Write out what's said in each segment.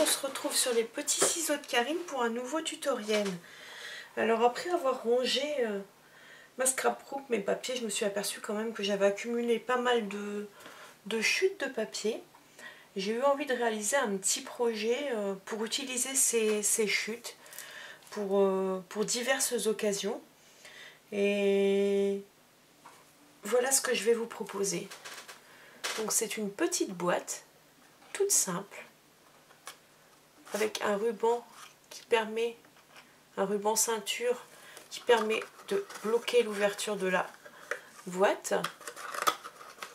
se retrouve sur les petits ciseaux de Karine pour un nouveau tutoriel. Alors après avoir rangé ma scrapbook, mes papiers, je me suis aperçue quand même que j'avais accumulé pas mal de chutes de papier. J'ai eu envie de réaliser un petit projet pour utiliser ces chutes pour diverses occasions. Et voilà ce que je vais vous proposer. Donc c'est une petite boîte toute simple avec un ruban qui permet, un ruban ceinture qui permet de bloquer l'ouverture de la boîte.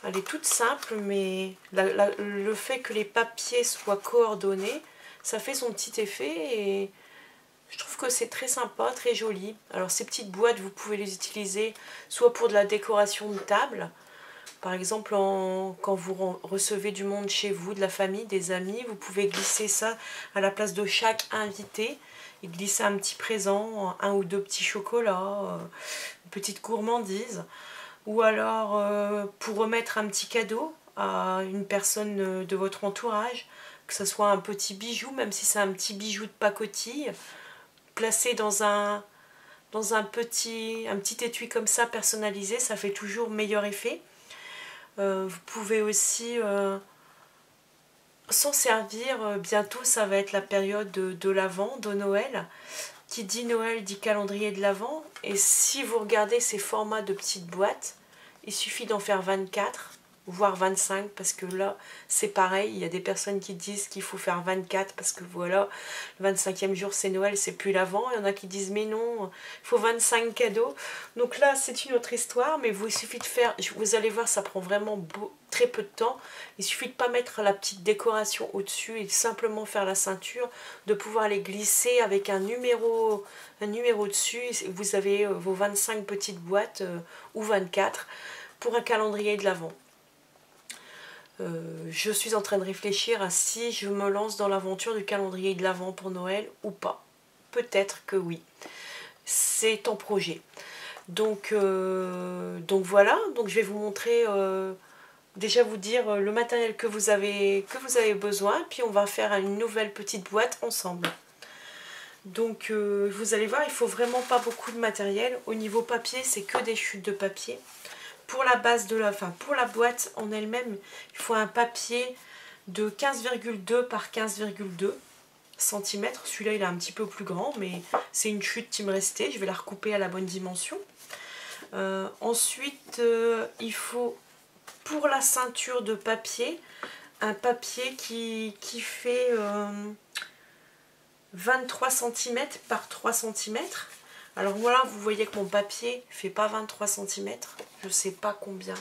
Elle est toute simple, mais le fait que les papiers soient coordonnés, ça fait son petit effet et je trouve que c'est très sympa, très joli. Alors ces petites boîtes, vous pouvez les utiliser soit pour de la décoration de table, par exemple quand vous recevez du monde chez vous, de la famille, des amis, vous pouvez glisser ça à la place de chaque invité et glisser un petit présent, un ou deux petits chocolats, une petite gourmandise. Ou alors pour remettre un petit cadeau à une personne de votre entourage, que ce soit un petit bijou, même si c'est un petit bijou de pacotille, placé dans un petit étui comme ça personnalisé, ça fait toujours meilleur effet. Vous pouvez aussi s'en servir, bientôt ça va être la période de l'Avent, de Noël. Qui dit Noël dit calendrier de l'Avent, et si vous regardez ces formats de petites boîtes, il suffit d'en faire 24 voire 25, parce que là c'est pareil, il y a des personnes qui disent qu'il faut faire 24 parce que voilà, le 25e jour c'est Noël, c'est plus l'Avent. Il y en a qui disent mais non, il faut 25 cadeaux. Donc là c'est une autre histoire, mais il suffit de faire, vous allez voir, ça prend vraiment très peu de temps. Il suffit de pas mettre la petite décoration au dessus et simplement faire la ceinture, de pouvoir les glisser avec un numéro dessus. Vous avez vos 25 petites boîtes ou 24 pour un calendrier de l'Avent. Je suis en train de réfléchir à si je me lance dans l'aventure du calendrier de l'Avent pour Noël ou pas. Peut-être que oui. C'est en projet. Donc voilà, donc je vais vous montrer, déjà vous dire le matériel que vous avez besoin, puis on va faire une nouvelle petite boîte ensemble. Donc vous allez voir, il faut vraiment pas beaucoup de matériel. Au niveau papier, c'est que des chutes de papier. Pour la base de pour la boîte en elle-même, il faut un papier de 15,2 par 15,2 cm. Celui-là, il est un petit peu plus grand, mais c'est une chute qui me restait. Je vais la recouper à la bonne dimension. Ensuite, il faut, pour la ceinture de papier, un papier qui fait 23 cm par 3 cm. Alors voilà, vous voyez que mon papier ne fait pas 23 cm. Je ne sais pas combien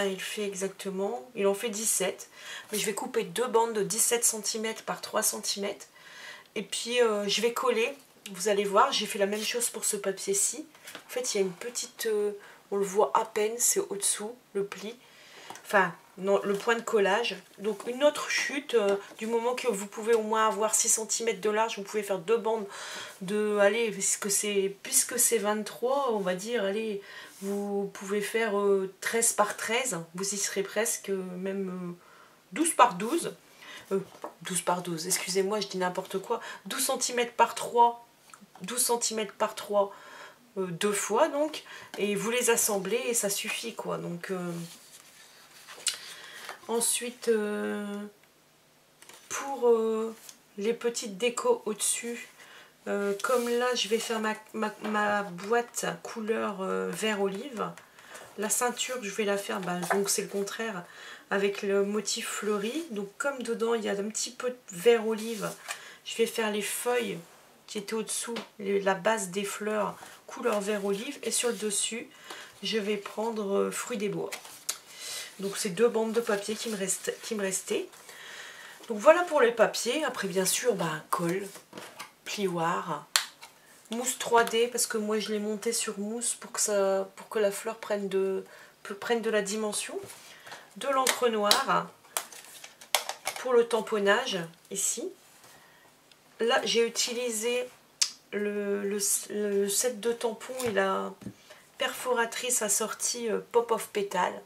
il fait exactement. Il en fait 17. Mais je vais couper deux bandes de 17 cm par 3 cm. Et puis je vais coller. Vous allez voir, j'ai fait la même chose pour ce papier-ci. En fait, il y a une petite... on le voit à peine, c'est au-dessous, le pli. Enfin, non, le point de collage. Donc une autre chute, du moment que vous pouvez au moins avoir 6 cm de large, vous pouvez faire deux bandes de, allez, puisque c'est 23, on va dire, allez, vous pouvez faire 13 par 13, vous y serez presque, même 12 par 12, 12 par 12, excusez-moi, je dis n'importe quoi, 12 cm par 3, 12 cm par 3, deux fois donc, et vous les assemblez et ça suffit quoi, donc... Ensuite, pour les petites décos au-dessus, comme là je vais faire ma boîte couleur vert olive, la ceinture je vais la faire, donc c'est le contraire, avec le motif fleuri. Donc comme dedans il y a un petit peu de vert olive, je vais faire les feuilles qui étaient au-dessous, la base des fleurs couleur vert olive, et sur le dessus je vais prendre fruits des bois. Donc c'est deux bandes de papier qui me restaient. Donc voilà pour les papiers. Après bien sûr, colle, plioir, mousse 3D, parce que moi je l'ai monté sur mousse pour que la fleur prenne de la dimension. De l'encre noire pour le tamponnage ici. Là j'ai utilisé le set de tampons et la perforatrice assortie Pop of Pétales.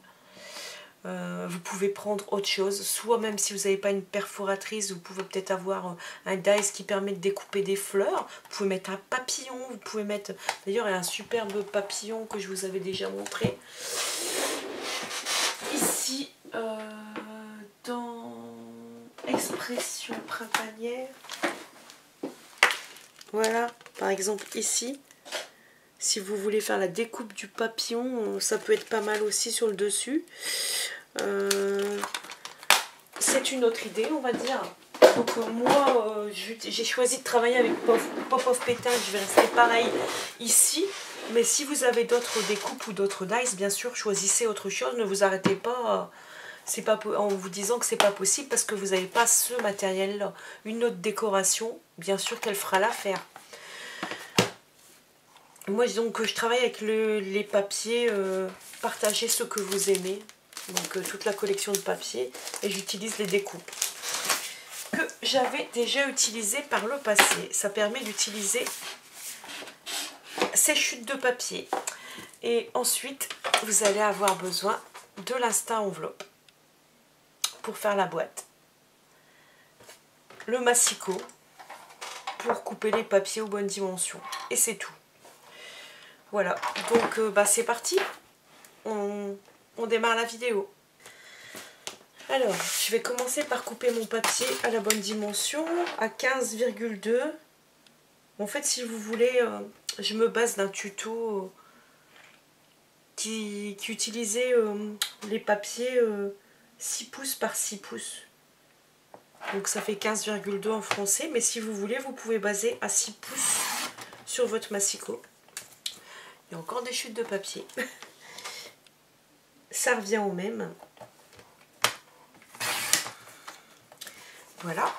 Vous pouvez prendre autre chose, soit même si vous n'avez pas une perforatrice, vous pouvez peut-être avoir un dice qui permet de découper des fleurs. Vous pouvez mettre un papillon, vous pouvez mettre... D'ailleurs, il y a un superbe papillon que je vous avais déjà montré. Ici, dans Expression printanière, voilà, par exemple ici, si vous voulez faire la découpe du papillon, ça peut être pas mal aussi sur le dessus. C'est une autre idée, on va dire. Donc moi, j'ai choisi de travailler avec Pop of Pétain. Je vais rester pareil ici. Mais si vous avez d'autres découpes ou d'autres dice, bien sûr, choisissez autre chose. Ne vous arrêtez pas, en vous disant que c'est pas possible parce que vous n'avez pas ce matériel-là. Une autre décoration, bien sûr qu'elle fera l'affaire. Moi, donc, je travaille avec les papiers, partagez ce que vous aimez. Donc, toute la collection de papiers. Et j'utilise les découpes que j'avais déjà utilisées par le passé. Ça permet d'utiliser ces chutes de papier. Et ensuite, vous allez avoir besoin de l'instinct enveloppe pour faire la boîte. Le massicot pour couper les papiers aux bonnes dimensions. Et c'est tout. Voilà, donc c'est parti, on démarre la vidéo. Alors, je vais commencer par couper mon papier à la bonne dimension, à 15,2. En fait, si vous voulez, je me base d'un tuto qui utilisait les papiers 6 pouces par 6 pouces. Donc ça fait 15,2 en français, mais si vous voulez, vous pouvez baser à 6 pouces sur votre massicot. Il y a encore des chutes de papier. Ça revient au même. Voilà.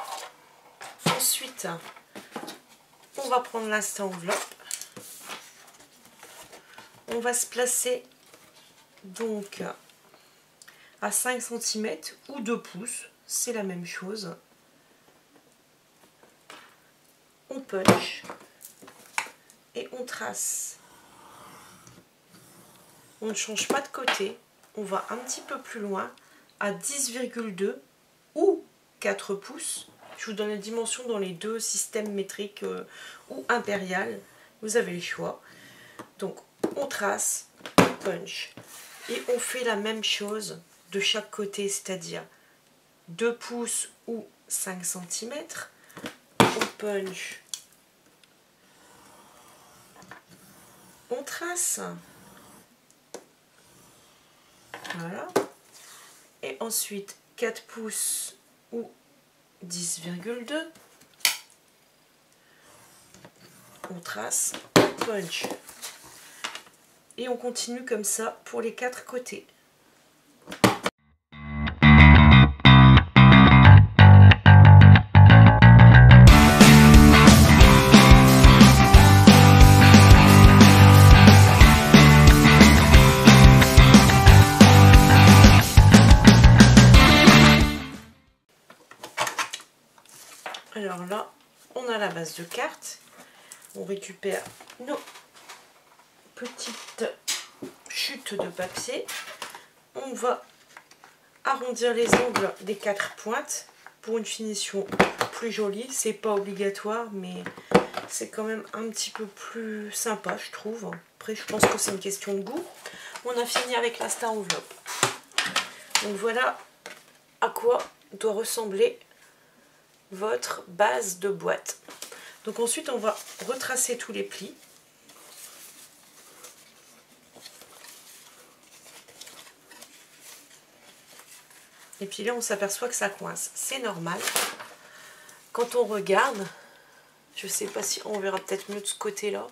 Ensuite, on va prendre l'instant enveloppe. On va se placer donc à 5 cm ou 2 pouces. C'est la même chose. On punch et on trace. On ne change pas de côté, on va un petit peu plus loin à 10,2 ou 4 pouces. Je vous donne les dimensions dans les deux systèmes métriques ou impérial. Vous avez le choix. Donc on trace, on punch. Et on fait la même chose de chaque côté, c'est-à-dire 2 pouces ou 5 cm. On punch. On trace. Voilà. Et ensuite 4 pouces ou 10,2. On trace, on punch. Et on continue comme ça pour les 4 côtés. Alors là, on a la base de carte. On récupère nos petites chutes de papier. On va arrondir les angles des 4 pointes pour une finition plus jolie. C'est pas obligatoire, mais c'est quand même un petit peu plus sympa, je trouve. Après, je pense que c'est une question de goût. On a fini avec l'instinct enveloppe. Donc voilà à quoi doit ressembler votre base de boîte. Donc ensuite on va retracer tous les plis. Et puis là on s'aperçoit que ça coince. C'est normal. Quand on regarde, je sais pas si on verra peut-être mieux de ce côté-là.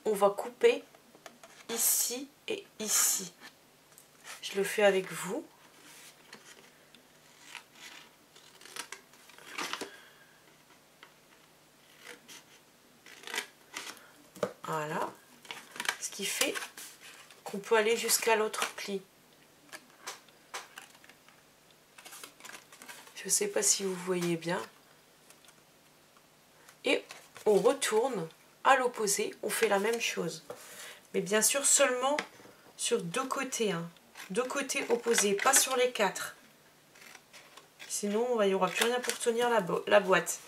On va couper ici et ici. Je le fais avec vous. Voilà, ce qui fait qu'on peut aller jusqu'à l'autre pli. Je ne sais pas si vous voyez bien. Et on retourne à l'opposé, on fait la même chose. Mais bien sûr seulement sur deux côtés. Hein. de côtés opposés, pas sur les 4. Sinon, il n'y aura plus rien pour tenir la boîte.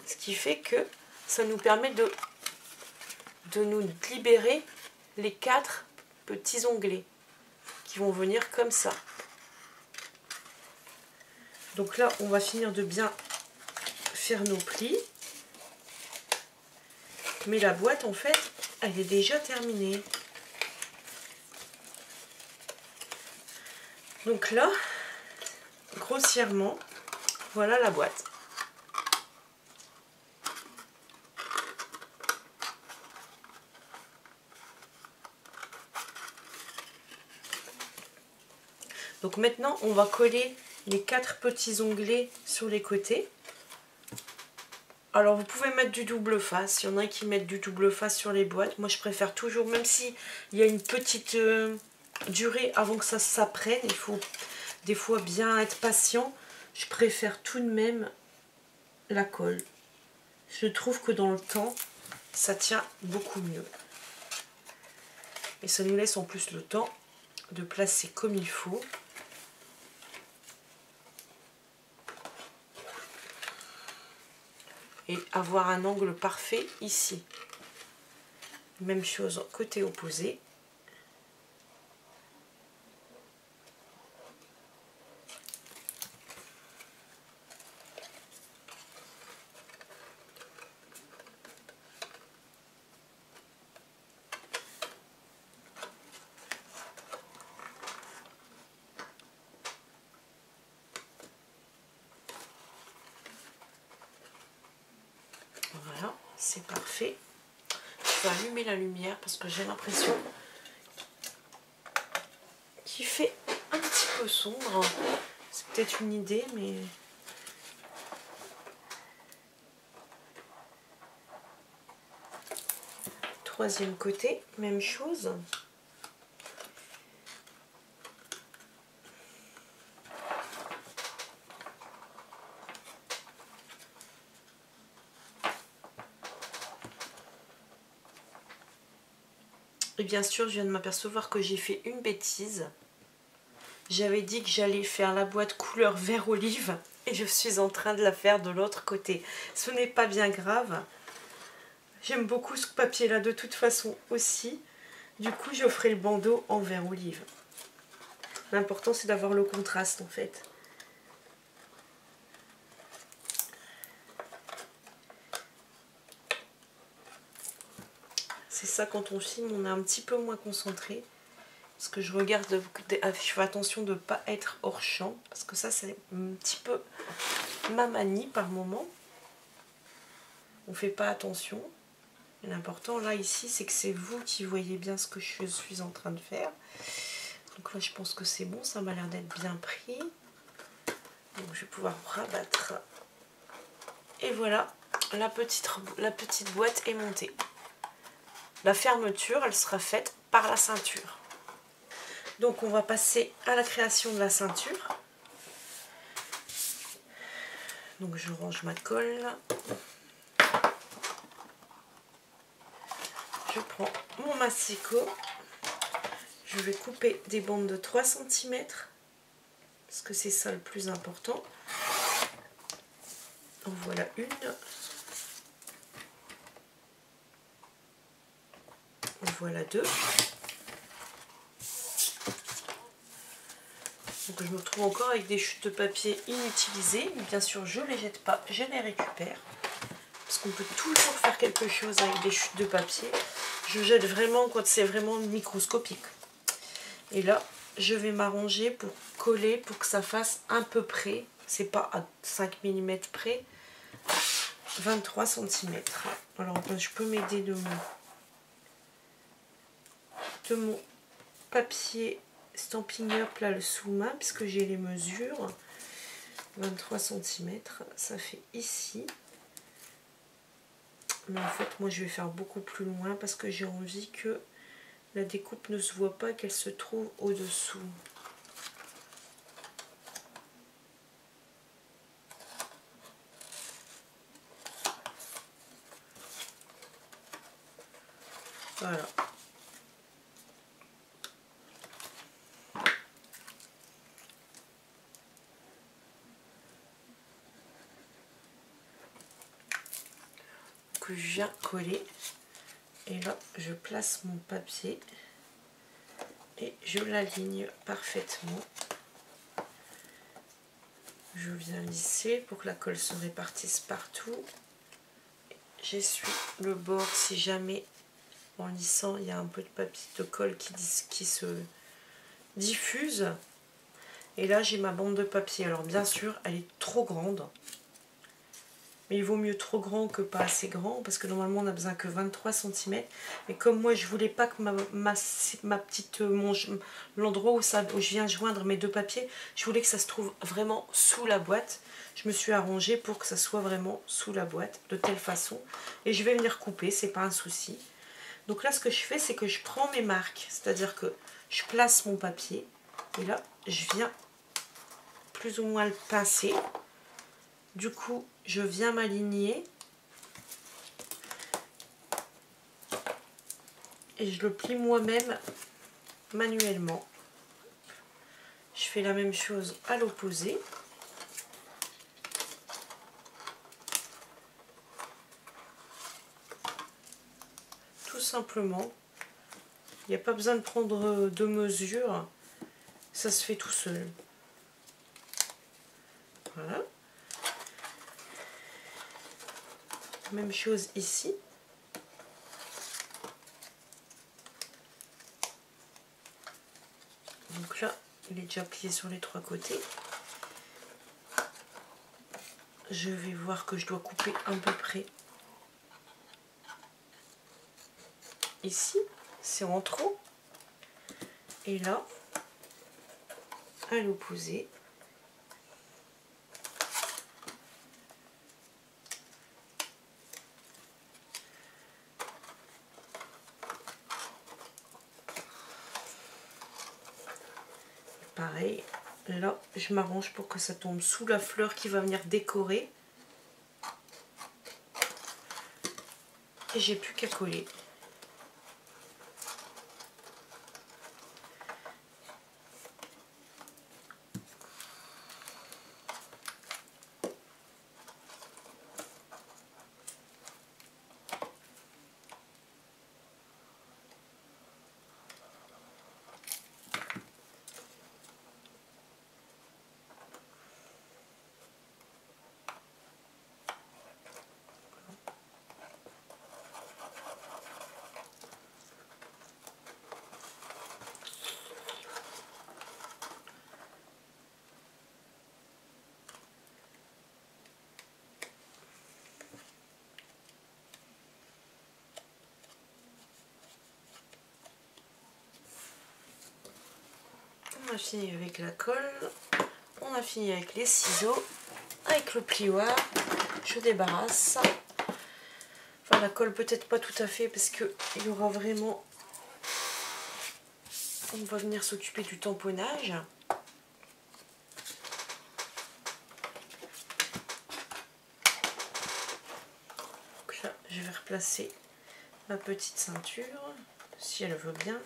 Ce qui fait que ça nous permet de nous libérer les 4 petits onglets qui vont venir comme ça. Donc là, on va finir de bien faire nos plis. Mais la boîte, en fait, elle est déjà terminée. Donc là, grossièrement, voilà la boîte. Donc maintenant, on va coller les 4 petits onglets sur les côtés. Alors vous pouvez mettre du double face, il y en a qui mettent du double face sur les boîtes. Moi je préfère toujours, même s'il y a une petite durée avant que ça s'apprenne, il faut des fois bien être patient. Je préfère tout de même la colle. Je trouve que dans le temps, ça tient beaucoup mieux. Et ça nous laisse en plus le temps de placer comme il faut. Et avoir un angle parfait ici. Même chose côté opposé. Voilà, c'est parfait. Je vais allumer la lumière parce que j'ai l'impression qu'il fait un petit peu sombre. C'est peut-être une idée, mais... Troisième côté, même chose. Et bien sûr, je viens de m'apercevoir que j'ai fait une bêtise. J'avais dit que j'allais faire la boîte couleur vert olive et je suis en train de la faire de l'autre côté. Ce n'est pas bien grave. J'aime beaucoup ce papier-là de toute façon aussi. Du coup, je ferai le bandeau en vert olive. L'important, c'est d'avoir le contraste en fait. C'est ça, quand on filme, on est un petit peu moins concentré. Parce que je regarde, je fais attention de ne pas être hors champ. Parce que ça, c'est un petit peu ma manie par moment. On ne fait pas attention. L'important là, ici, c'est que c'est vous qui voyez bien ce que je suis en train de faire. Donc là, je pense que c'est bon. Ça m'a l'air d'être bien pris. Donc je vais pouvoir rabattre. Et voilà, la petite boîte est montée. La fermeture, elle sera faite par la ceinture. Donc on va passer à la création de la ceinture. Donc je range ma colle. Je prends mon massicot. Je vais couper des bandes de 3 cm. Parce que c'est ça le plus important. En voilà une. En voilà deux. Donc je me retrouve encore avec des chutes de papier inutilisées. Bien sûr, je ne les jette pas, je les récupère. Parce qu'on peut toujours faire quelque chose avec des chutes de papier. Je jette vraiment quand c'est vraiment microscopique. Et là, je vais m'arranger pour coller, pour que ça fasse à peu près, c'est pas à 5 mm près, 23 cm. Alors je peux m'aider de mon papier Stampin' Up, là, le sous-main, puisque j'ai les mesures. 23 cm, ça fait ici. Mais en fait, moi, je vais faire beaucoup plus loin parce que j'ai envie que la découpe ne se voit pas, qu'elle se trouve au-dessous. Voilà. que je viens coller. Et là, je place mon papier et je l'aligne parfaitement. Je viens lisser pour que la colle se répartisse partout. J'essuie le bord si jamais en lissant il y a un peu de papier de colle qui se diffuse. Et là j'ai ma bande de papier. Alors bien sûr elle est trop grande. Mais il vaut mieux trop grand que pas assez grand, parce que normalement on n'a besoin que 23 cm. Mais comme moi je voulais pas que ma petite l'endroit où je viens joindre mes deux papiers, je voulais que ça se trouve vraiment sous la boîte. Je me suis arrangée pour que ça soit vraiment sous la boîte, de telle façon. Et je vais venir couper, c'est pas un souci. Donc là ce que je fais, c'est que je prends mes marques, c'est-à-dire que je place mon papier. Et là je viens plus ou moins le pincer. Du coup, je viens m'aligner et je le plie moi-même manuellement. Je fais la même chose à l'opposé. Tout simplement. Il n'y a pas besoin de prendre de mesure. Ça se fait tout seul. Voilà. Même chose ici. Donc là, il est déjà plié sur les trois côtés. Je vais voir que je dois couper à peu près ici. C'est en trop. Et là, à l'opposé. Pareil, là je m'arrange pour que ça tombe sous la fleur qui va venir décorer. Et j'ai plus qu'à coller. On a fini avec la colle, on a fini avec les ciseaux, avec le plioir, je débarrasse. Enfin la colle peut-être pas tout à fait parce que il y aura vraiment, on va venir s'occuper du tamponnage. Donc là je vais replacer ma petite ceinture si elle veut bien.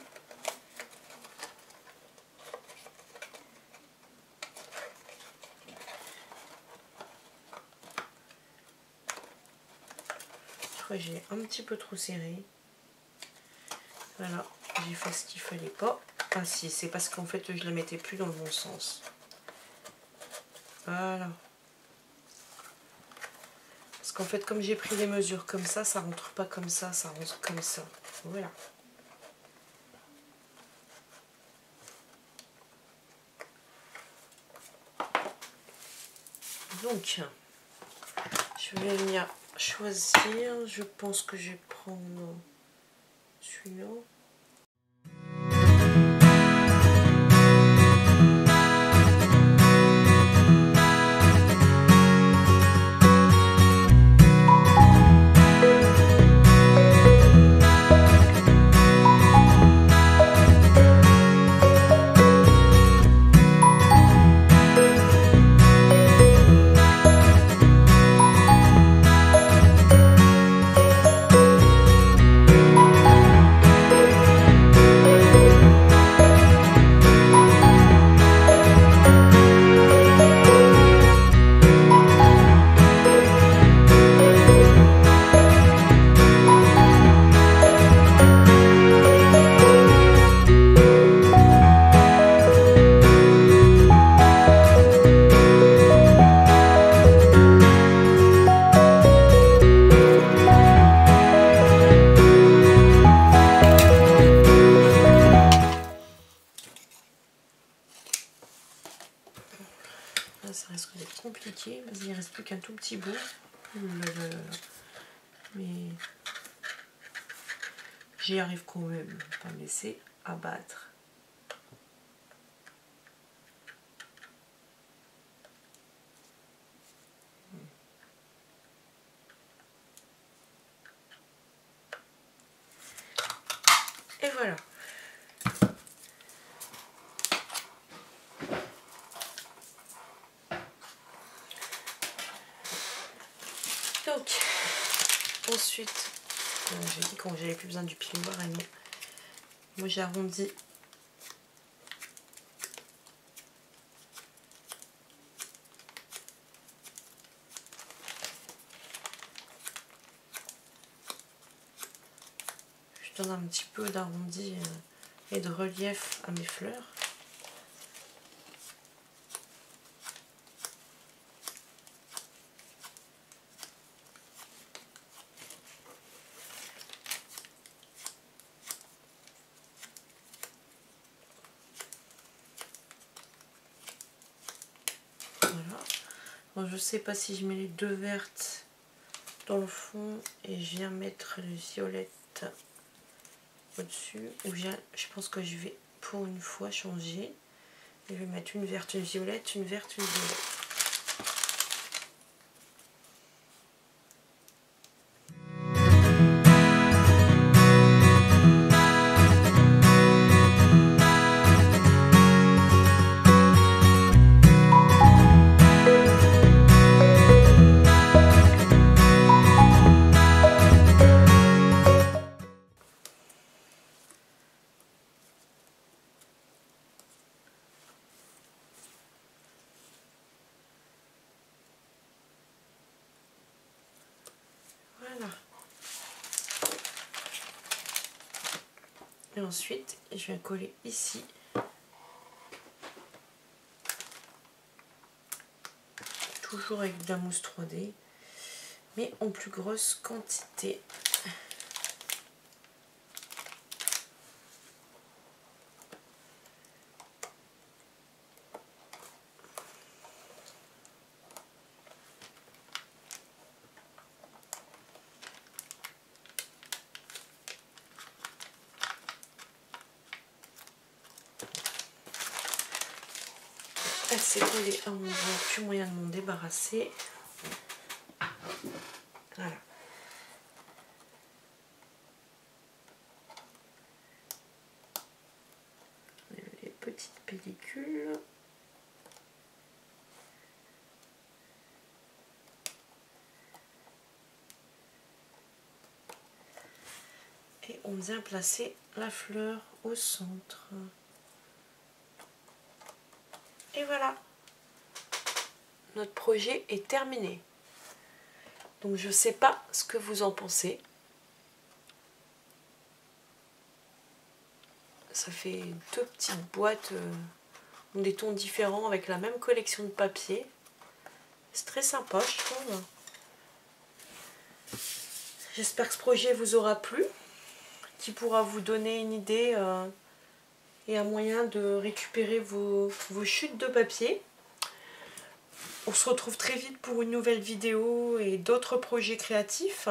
J'ai un petit peu trop serré. Voilà, j'ai fait ce qu'il fallait pas. Ah si, c'est parce qu'en fait je la mettais plus dans le bon sens. Voilà. Parce qu'en fait comme j'ai pris les mesures comme ça rentre pas comme ça rentre comme ça. Voilà. Donc, je vais venir choisir, je pense que je vais prendre celui-là. compliqué. Vas-y, il ne reste plus qu'un tout petit bout. Mais j'y arrive quand même. Pas me laisser abattre. Et voilà. Donc, ensuite, j'ai dit quand j'avais plus besoin du piloir, et non. Moi j'ai arrondi. Je donne un petit peu d'arrondi et de relief à mes fleurs. Je sais pas si je mets les deux vertes dans le fond et je viens mettre les violettes au-dessus, ou je pense que je vais pour une fois changer et je vais mettre une verte, une violette, une verte, une violette. Voilà. Et ensuite, je vais coller ici. Toujours avec de la mousse 3D, mais en plus grosse quantité. Elle s'est collée à mon bras, plus moyen de m'en débarrasser. Voilà. Les petites pellicules. Et on vient placer la fleur au centre. Et voilà, notre projet est terminé. Donc je ne sais pas ce que vous en pensez. Ça fait deux petites boîtes des tons différents avec la même collection de papier. C'est très sympa, je trouve. J'espère que ce projet vous aura plu, qui pourra vous donner une idée et un moyen de récupérer vos chutes de papier. On se retrouve très vite pour une nouvelle vidéo et d'autres projets créatifs.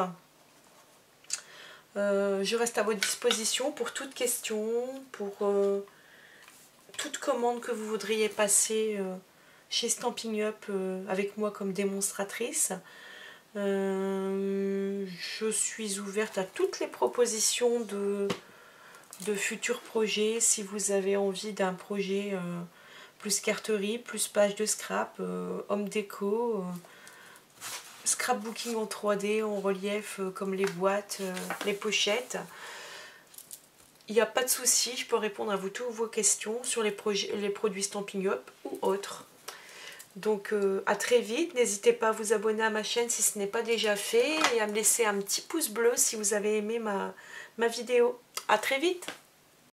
Je reste à votre disposition pour toute question, pour toute commande que vous voudriez passer chez Stampin' Up avec moi comme démonstratrice. Je suis ouverte à toutes les propositions de futurs projets. Si vous avez envie d'un projet plus carterie, plus page de scrap, home déco, scrapbooking en 3D, en relief comme les boîtes, les pochettes. Il n'y a pas de souci, je peux répondre à toutes vos questions sur les produits Stampin' Up ou autres. Donc à très vite, n'hésitez pas à vous abonner à ma chaîne si ce n'est pas déjà fait et à me laisser un petit pouce bleu si vous avez aimé ma vidéo. À très vite!